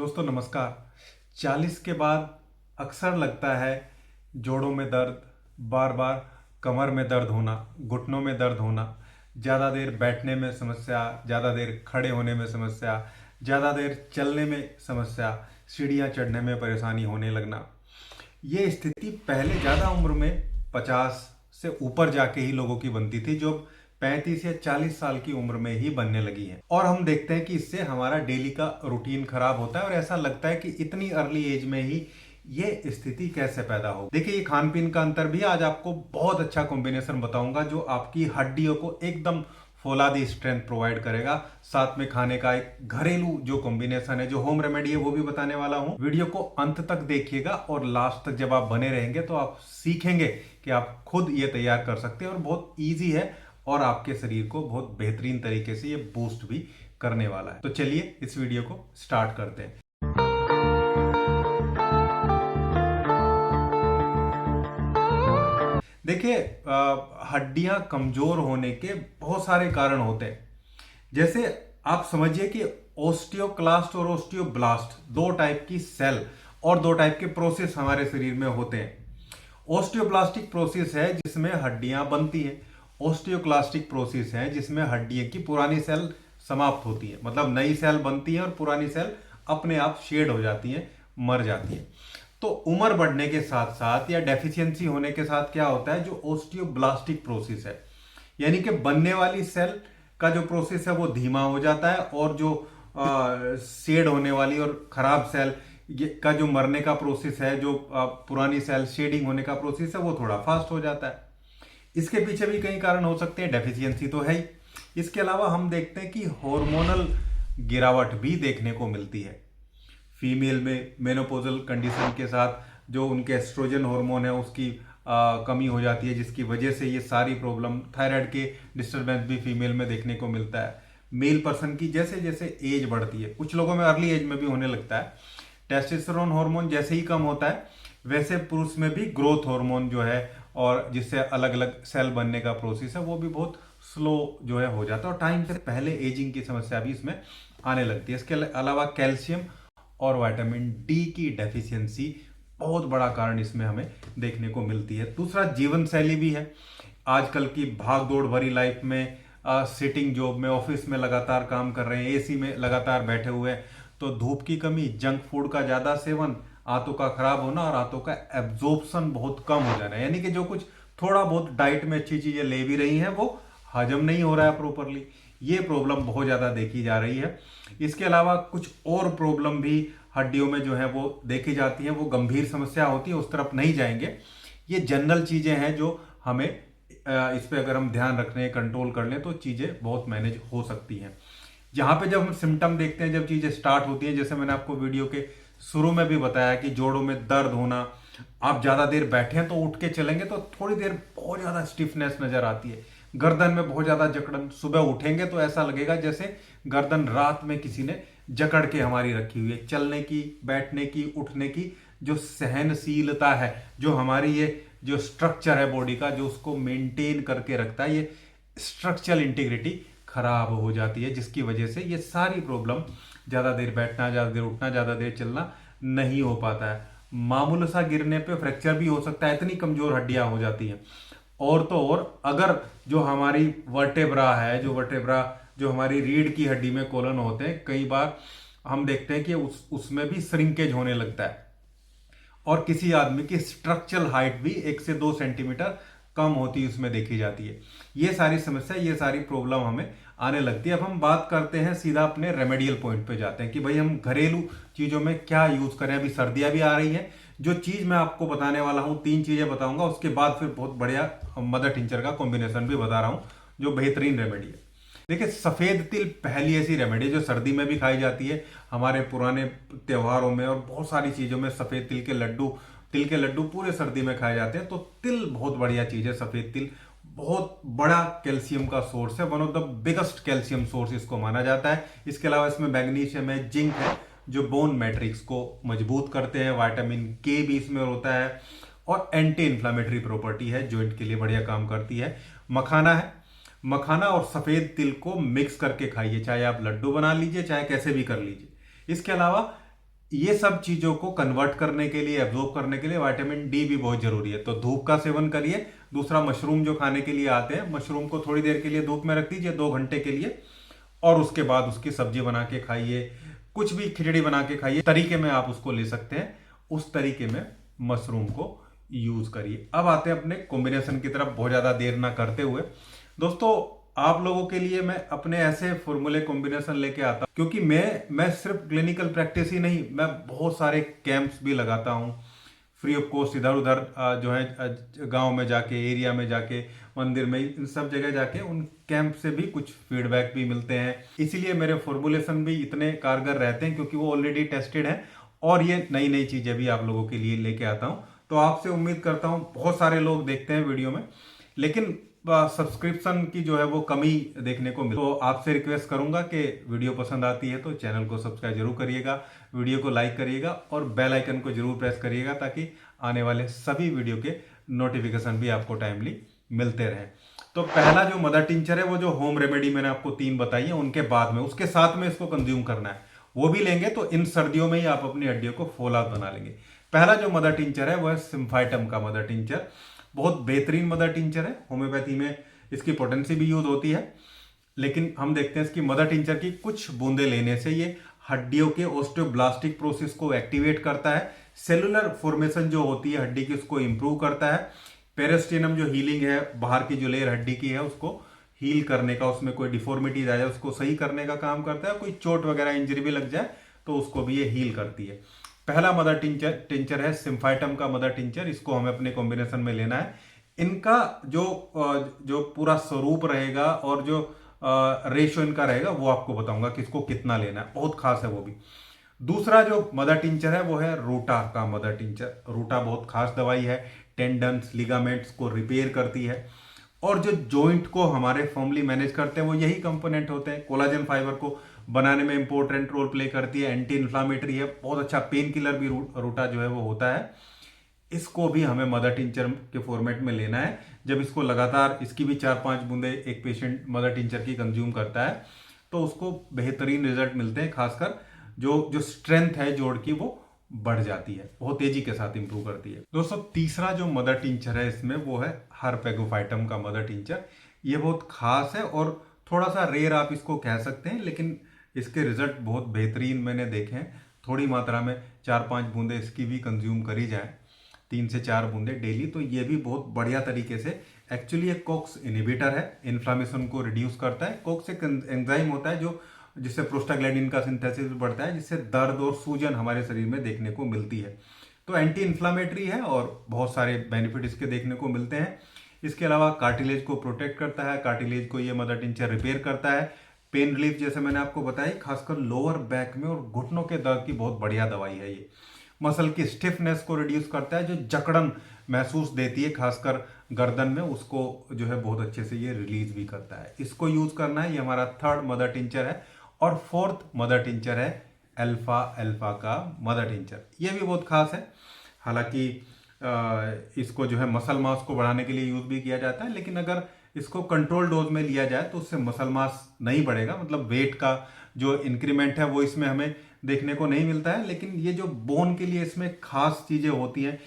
दोस्तों नमस्कार। 40 के बाद अक्सर लगता है जोड़ों में दर्द, बार बार कमर में दर्द होना, घुटनों में दर्द होना, ज़्यादा देर बैठने में समस्या, ज़्यादा देर खड़े होने में समस्या, ज़्यादा देर चलने में समस्या, सीढ़ियाँ चढ़ने में परेशानी होने लगना। ये स्थिति पहले ज़्यादा उम्र में 50 से ऊपर जाके ही लोगों की बनती थी, जो 35 या 40 साल की उम्र में ही बनने लगी है। और हम देखते हैं कि इससे हमारा डेली का रूटीन खराब होता है और ऐसा लगता है कि इतनी अर्ली एज में ही ये स्थिति कैसे पैदा हो। देखिए, ये खान पीन का अंतर भी आज आपको बहुत अच्छा कॉम्बिनेशन बताऊंगा जो आपकी हड्डियों को एकदम फौलादी स्ट्रेंथ प्रोवाइड करेगा। साथ में खाने का एक घरेलू जो कॉम्बिनेशन है, जो होम रेमेडी है, वो भी बताने वाला हूं। वीडियो को अंत तक देखिएगा और लास्ट तक जब आप बने रहेंगे तो आप सीखेंगे कि आप खुद ये तैयार कर सकते हैं और बहुत ईजी है और आपके शरीर को बहुत बेहतरीन तरीके से ये बूस्ट भी करने वाला है। तो चलिए इस वीडियो को स्टार्ट करते हैं। देखिए, हड्डियां कमजोर होने के बहुत सारे कारण होते हैं। जैसे आप समझिए कि ओस्टियोक्लास्ट और ओस्टियोब्लास्ट दो टाइप की सेल और दो टाइप के प्रोसेस हमारे शरीर में होते हैं। ओस्टियोब्लास्टिक प्रोसेस है जिसमें हड्डियां बनती हैं। ओस्टियोक्लास्टिक प्रोसेस है जिसमें हड्डियों की पुरानी सेल समाप्त होती है, मतलब नई सेल बनती है और पुरानी सेल अपने आप शेड हो जाती है, मर जाती है। तो उम्र बढ़ने के साथ साथ या डेफिशिएंसी होने के साथ क्या होता है, जो ओस्टियोब्लास्टिक प्रोसेस है, यानी कि बनने वाली सेल का जो प्रोसेस है वो धीमा हो जाता है और जो शेड होने वाली और खराब सेल का जो मरने का प्रोसेस है, जो पुरानी सेल शेडिंग होने का प्रोसेस है, वो थोड़ा फास्ट हो जाता है। इसके पीछे भी कई कारण हो सकते हैं, डेफिशिएंसी तो है ही। इसके अलावा हम देखते हैं कि हार्मोनल गिरावट भी देखने को मिलती है। फीमेल में मेनोपॉजल कंडीशन के साथ जो उनके एस्ट्रोजन हार्मोन है उसकी कमी हो जाती है, जिसकी वजह से ये सारी प्रॉब्लम, थायराइड के डिस्टर्बेंस भी फीमेल में देखने को मिलता है। मेल पर्सन की जैसे जैसे एज बढ़ती है, कुछ लोगों में अर्ली एज में भी होने लगता है, टेस्टोस्टेरोन हार्मोन जैसे ही कम होता है वैसे पुरुष में भी ग्रोथ हार्मोन जो है और जिससे अलग अलग सेल बनने का प्रोसेस है वो भी बहुत स्लो जो है हो जाता है और टाइम से पहले एजिंग की समस्या भी इसमें आने लगती है। इसके अलावा कैल्शियम और विटामिन डी की डेफिशिएंसी बहुत बड़ा कारण इसमें हमें देखने को मिलती है। दूसरा, जीवन शैली भी है। आजकल की भाग दौड़ भरी लाइफ में, सिटिंग जॉब में, ऑफिस में लगातार काम कर रहे हैं, एसी में लगातार बैठे हुए हैं, तो धूप की कमी, जंक फूड का ज़्यादा सेवन, आंतों का खराब होना और आंतों का एब्जॉर्प्शन बहुत कम हो जाना, यानी कि जो कुछ थोड़ा बहुत डाइट में अच्छी चीज़ें ले भी रही हैं वो हजम नहीं हो रहा है प्रॉपरली। ये प्रॉब्लम बहुत ज़्यादा देखी जा रही है। इसके अलावा कुछ और प्रॉब्लम भी हड्डियों में जो है वो देखी जाती है, वो गंभीर समस्या होती है, उस तरफ नहीं जाएंगे। ये जनरल चीज़ें हैं जो हमें इस पे अगर हम ध्यान रखने, कंट्रोल कर लें तो चीज़ें बहुत मैनेज हो सकती हैं। जहाँ पे जब हम सिम्टम देखते हैं, जब चीज़ें स्टार्ट होती हैं, जैसे मैंने आपको वीडियो के शुरू में भी बताया कि जोड़ों में दर्द होना, आप ज़्यादा देर बैठे हैं तो उठ के चलेंगे तो थोड़ी देर बहुत ज़्यादा स्टिफनेस नज़र आती है, गर्दन में बहुत ज़्यादा जकड़न, सुबह उठेंगे तो ऐसा लगेगा जैसे गर्दन रात में किसी ने जकड़ के हमारी रखी हुई है। चलने की, बैठने की, उठने की जो सहनशीलता है, जो हमारी ये जो स्ट्रक्चर है बॉडी का, जो उसको मेंटेन करके रखता है, ये स्ट्रक्चरल इंटीग्रिटी खराब हो जाती है, जिसकी वजह से ये सारी प्रॉब्लम, ज़्यादा देर बैठना, ज़्यादा देर उठना, ज़्यादा देर चलना नहीं हो पाता है। मामूल सा गिरने पे फ्रैक्चर भी हो सकता है, इतनी कमज़ोर हड्डियां हो जाती हैं। और तो और अगर जो हमारी वर्टेब्रा है, जो हमारी रीढ़ की हड्डी में कोलन होते हैं, कई बार हम देखते हैं कि उसमें भी श्रिंकेज होने लगता है और किसी आदमी की स्ट्रक्चरल हाइट भी 1 से 2 सेंटीमीटर कम होती उसमें देखी जाती है। ये सारी समस्या, ये सारी प्रॉब्लम हमें आने लगती है। अब हम बात करते हैं, सीधा अपने रेमेडियल पॉइंट पे जाते हैं कि भाई हम घरेलू चीज़ों में क्या यूज़ करें। अभी सर्दियाँ भी आ रही हैं। जो चीज़ मैं आपको बताने वाला हूँ, 3 चीज़ें बताऊंगा, उसके बाद फिर बहुत बढ़िया मदर टिंचर का कॉम्बिनेशन भी बता रहा हूँ जो बेहतरीन रेमेडी है। देखिए, सफ़ेद तिल पहली ऐसी रेमेडी जो सर्दी में भी खाई जाती है। हमारे पुराने त्योहारों में और बहुत सारी चीज़ों में सफ़ेद तिल के लड्डू पूरे सर्दी में खाए जाते हैं। तो तिल बहुत बढ़िया चीज़ है। सफ़ेद तिल बहुत बड़ा कैल्शियम का सोर्स है, one of the biggest calcium source इसको माना जाता है। इसके अलावा इसमें मैग्नीशियम है, जिंक है, जो बोन मैट्रिक्स को मजबूत करते हैं। विटामिन के भी इसमें होता है और एंटी इन्फ्लामेटरी प्रॉपर्टी है, जॉइंट के लिए बढ़िया काम करती है। मखाना है, मखाना और सफ़ेद तिल को मिक्स करके खाइए, चाहे आप लड्डू बना लीजिए, चाहे कैसे भी कर लीजिए। इसके अलावा ये सब चीजों को कन्वर्ट करने के लिए, एब्जॉर्ब करने के लिए विटामिन डी भी बहुत जरूरी है। तो धूप का सेवन करिए। दूसरा, मशरूम जो खाने के लिए आते हैं, मशरूम को थोड़ी देर के लिए धूप में रख दीजिए, 2 घंटे के लिए, और उसके बाद उसकी सब्जी बना के खाइए, कुछ भी खिचड़ी बना के खाइए। तरीके में आप उसको ले सकते हैं, उस तरीके में मशरूम को यूज करिए। अब आते हैं अपने कॉम्बिनेशन की तरफ, बहुत ज्यादा देर ना करते हुए। दोस्तों, आप लोगों के लिए मैं अपने ऐसे फॉर्मूले कॉम्बिनेशन लेके आता हूं, क्योंकि मैं सिर्फ क्लिनिकल प्रैक्टिस ही नहीं, मैं बहुत सारे कैंप्स भी लगाता हूं फ्री ऑफ कॉस्ट, इधर उधर जो है गांव में जाके, एरिया में जाके, मंदिर में, इन सब जगह जाके उन कैंप से भी कुछ फीडबैक भी मिलते हैं। इसीलिए मेरे फॉर्मुलेशन भी इतने कारगर रहते हैं, क्योंकि वो ऑलरेडी टेस्टेड है, और ये नई नई चीजें भी आप लोगों के लिए लेके आता हूं। तो आपसे उम्मीद करता हूं, बहुत सारे लोग देखते हैं वीडियो में, लेकिन सब्सक्रिप्शन की जो है वो कमी देखने को मिली। तो आपसे रिक्वेस्ट करूंगा कि वीडियो पसंद आती है तो चैनल को सब्सक्राइब जरूर करिएगा, वीडियो को लाइक करिएगा, और बेल आइकन को जरूर प्रेस करिएगा, ताकि आने वाले सभी वीडियो के नोटिफिकेशन भी आपको टाइमली मिलते रहें। तो पहला जो मदर टिंचर है, वो जो होम रेमेडी मैंने आपको 3 बताई है, उनके बाद में उसके साथ में इसको कंज्यूम करना है, वो भी लेंगे तो इन सर्दियों में ही आप अपनी हड्डियों को फौलाद बना लेंगे। पहला जो मदर टिंचर है वो है सिम्फाइटम का मदर टिंचर। बहुत बेहतरीन मदर टिंचर है, होम्योपैथी में इसकी पोटेंसी भी यूज होती है, लेकिन हम देखते हैं इसकी मदर टिंचर की कुछ बूंदे लेने से ये हड्डियों के ऑस्टियोब्लास्टिक प्रोसेस को एक्टिवेट करता है, सेलुलर फॉर्मेशन जो होती है हड्डी की उसको इंप्रूव करता है, पेरिस्टिनम जो हीलिंग है, बाहर की जो लेयर हड्डी की है उसको हील करने का, उसमें कोई डिफॉर्मिटीज आ जाए उसको सही करने का काम करता है, कोई चोट वगैरह इंजरी भी लग जाए तो उसको भी ये हील करती है। पहला मदर टिंचर है सिम्फाइटम का मदर टिंचर, इसको हमें अपने कॉम्बिनेशन में लेना है। इनका जो पूरा स्वरूप रहेगा और जो रेशो इनका रहेगा वो आपको बताऊंगा कि इसको कितना लेना है, बहुत खास है वो भी। दूसरा जो मदर टिंचर है वो है रूटा का मदर टिंचर। रूटा बहुत खास दवाई है, टेंडन्स, लिगामेंट्स को रिपेयर करती है, और जो जॉइंट को हमारे फॉर्मली मैनेज करते हैं वो यही कंपोनेंट होते हैं। कोलाजन फाइबर को बनाने में इंपॉर्टेंट रोल प्ले करती है, एंटी इन्फ्लामेटरी है, बहुत अच्छा पेन किलर भी रूटा जो है वो होता है। इसको भी हमें मदर टिंचर के फॉर्मेट में लेना है। जब इसको लगातार, इसकी भी 4-5 बूंदे एक पेशेंट मदर टिंचर की कंज्यूम करता है तो उसको बेहतरीन रिजल्ट मिलते हैं, खासकर जो स्ट्रेंथ है जोड़ की वो बढ़ जाती है, बहुत तेजी के साथ इंप्रूव करती है। दोस्तों, तीसरा जो मदर टिंचर है इसमें वो है हर्पेगोफाइटम का मदर टिंचर। ये बहुत खास है और थोड़ा सा रेयर आप इसको कह सकते हैं, लेकिन इसके रिजल्ट बहुत बेहतरीन मैंने देखे हैं। थोड़ी मात्रा में 4-5 बूंदे इसकी भी कंज्यूम करी जाए, 3 से 4 बूंदे डेली, तो ये भी बहुत बढ़िया तरीके से, एक्चुअली एक कोक्स इनहिबिटर है, इन्फ्लामेशन को रिड्यूस करता है। कोक्स एक एंजाइम होता है जो जिससे प्रोस्टाग्लैंडिन का सिंथेसिस बढ़ता है, जिससे दर्द और सूजन हमारे शरीर में देखने को मिलती है। तो एंटी इन्फ्लामेटरी है और बहुत सारे बेनिफिट इसके देखने को मिलते हैं। इसके अलावा कार्टिलेज को प्रोटेक्ट करता है, कार्टिलेज को ये मदर टिंचर रिपेयर करता है। पेन रिलीफ जैसे मैंने आपको बताई, खासकर लोअर बैक में और घुटनों के दर्द की बहुत बढ़िया दवाई है ये। मसल की स्टिफनेस को रिड्यूस करता है, जो जकड़न महसूस देती है खासकर गर्दन में, उसको जो है बहुत अच्छे से ये रिलीज भी करता है। इसको यूज करना है, ये हमारा थर्ड मदर टिंचर है। और फोर्थ मदर टिंचर है अल्फा अल्फा का मदर टिंचर। ये भी बहुत खास है, हालांकि इसको जो है मसल मास को बढ़ाने के लिए यूज भी किया जाता है, लेकिन अगर इसको कंट्रोल डोज में लिया जाए तो उससे मसल मास नहीं बढ़ेगा, मतलब वेट का जो इंक्रीमेंट है वो इसमें हमें देखने को नहीं मिलता है। लेकिन ये जो बोन के लिए इसमें खास चीजें होती हैं,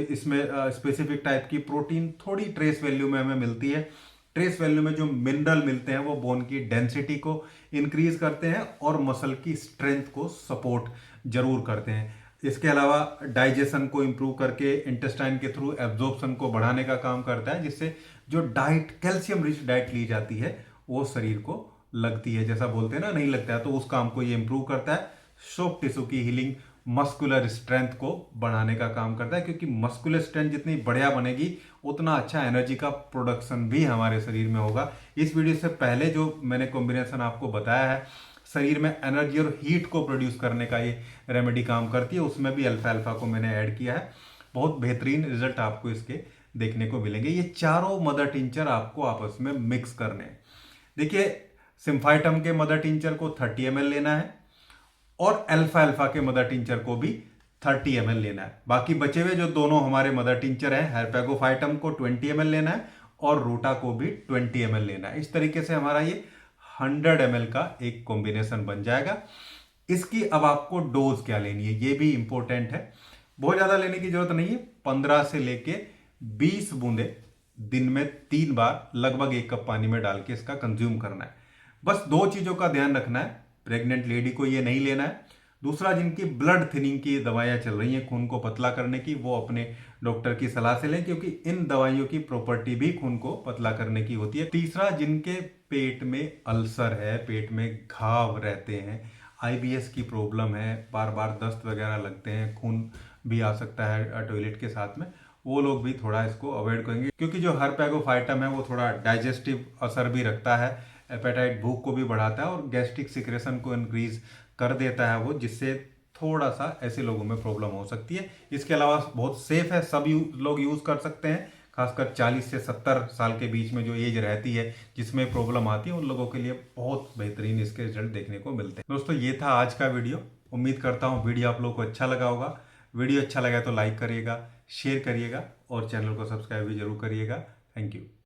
इसमें स्पेसिफिक टाइप की प्रोटीन थोड़ी ट्रेस वैल्यू में हमें मिलती है। ट्रेस वैल्यू में जो मिनरल मिलते हैं वो बोन की डेंसिटी को इंक्रीज करते हैं और मसल की स्ट्रेंथ को सपोर्ट जरूर करते हैं। इसके अलावा डाइजेशन को इंप्रूव करके इंटेस्टाइन के थ्रू एब्जॉर्प्शन को बढ़ाने का काम करता है, जिससे जो डाइट, कैल्शियम रिच डाइट ली जाती है वो शरीर को लगती है, जैसा बोलते हैं ना, नहीं लगता है, तो उस काम को ये इंप्रूव करता है। सॉफ्ट टिश्यू की हीलिंग, मस्कुलर स्ट्रेंथ को बढ़ाने का काम करता है, क्योंकि मस्कुलर स्ट्रेंथ जितनी बढ़िया बनेगी उतना अच्छा एनर्जी का प्रोडक्शन भी हमारे शरीर में होगा। इस वीडियो से पहले जो मैंने कॉम्बिनेशन आपको बताया है, शरीर में एनर्जी और हीट को प्रोड्यूस करने का ये रेमेडी काम करती है, उसमें भी अल्फा अल्फा को मैंने ऐड किया है। बहुत बेहतरीन रिजल्ट आपको इसके देखने को मिलेंगे। ये चारों मदर टिंचर आपको आपस में मिक्स करने हैं। देखिए, सिम्फाइटम के मदर टिंचर को 30 ml लेना है और अल्फा अल्फा के मदर टिंचर को भी 30 ml लेना है। बाकी बचे हुए जो दोनों हमारे मदर टिंचर हैं, हेर्पेगोफाइटम को 20 ml लेना है और रूटा को भी 20 ml लेना है। इस तरीके से हमारा ये 100 ml का एक कॉम्बिनेशन बन जाएगा। इसकी अब आपको डोज क्या लेनी है ये भी इंपॉर्टेंट है। बहुत ज्यादा लेने की जरूरत नहीं है, 15 से लेके 20 बूंदे दिन में 3 बार लगभग 1 कप पानी में डाल के इसका कंज्यूम करना है। बस 2 चीजों का ध्यान रखना है, प्रेग्नेंट लेडी को ये नहीं लेना है। दूसरा, जिनकी ब्लड थिनिंग की दवाइयां चल रही हैं खून को पतला करने की, वो अपने डॉक्टर की सलाह से लें, क्योंकि इन दवाइयों की प्रॉपर्टी भी खून को पतला करने की होती है। तीसरा, जिनके पेट में अल्सर है, पेट में घाव रहते हैं, आईबीएस की प्रॉब्लम है, बार बार दस्त वगैरह लगते हैं, खून भी आ सकता है टॉयलेट के साथ में, वो लोग भी थोड़ा इसको अवॉइड करेंगे, क्योंकि जो हर्पेगोफाइटम है वो थोड़ा डाइजेस्टिव असर भी रखता है, एपेटाइट भूख को भी बढ़ाता है और गैस्ट्रिक सिक्रेशन को इंक्रीज कर देता है वो, जिससे थोड़ा सा ऐसे लोगों में प्रॉब्लम हो सकती है। इसके अलावा बहुत सेफ है, सब लोग यूज कर सकते हैं, खासकर 40 से 70 साल के बीच में जो एज रहती है जिसमें प्रॉब्लम आती है, उन लोगों के लिए बहुत बेहतरीन इसके रिजल्ट देखने को मिलते हैं। दोस्तों, ये था आज का वीडियो। उम्मीद करता हूँ वीडियो आप लोगों को अच्छा लगा होगा। वीडियो अच्छा लगा तो लाइक करिएगा, शेयर करिएगा और चैनल को सब्सक्राइब भी जरूर करिएगा। Thank you.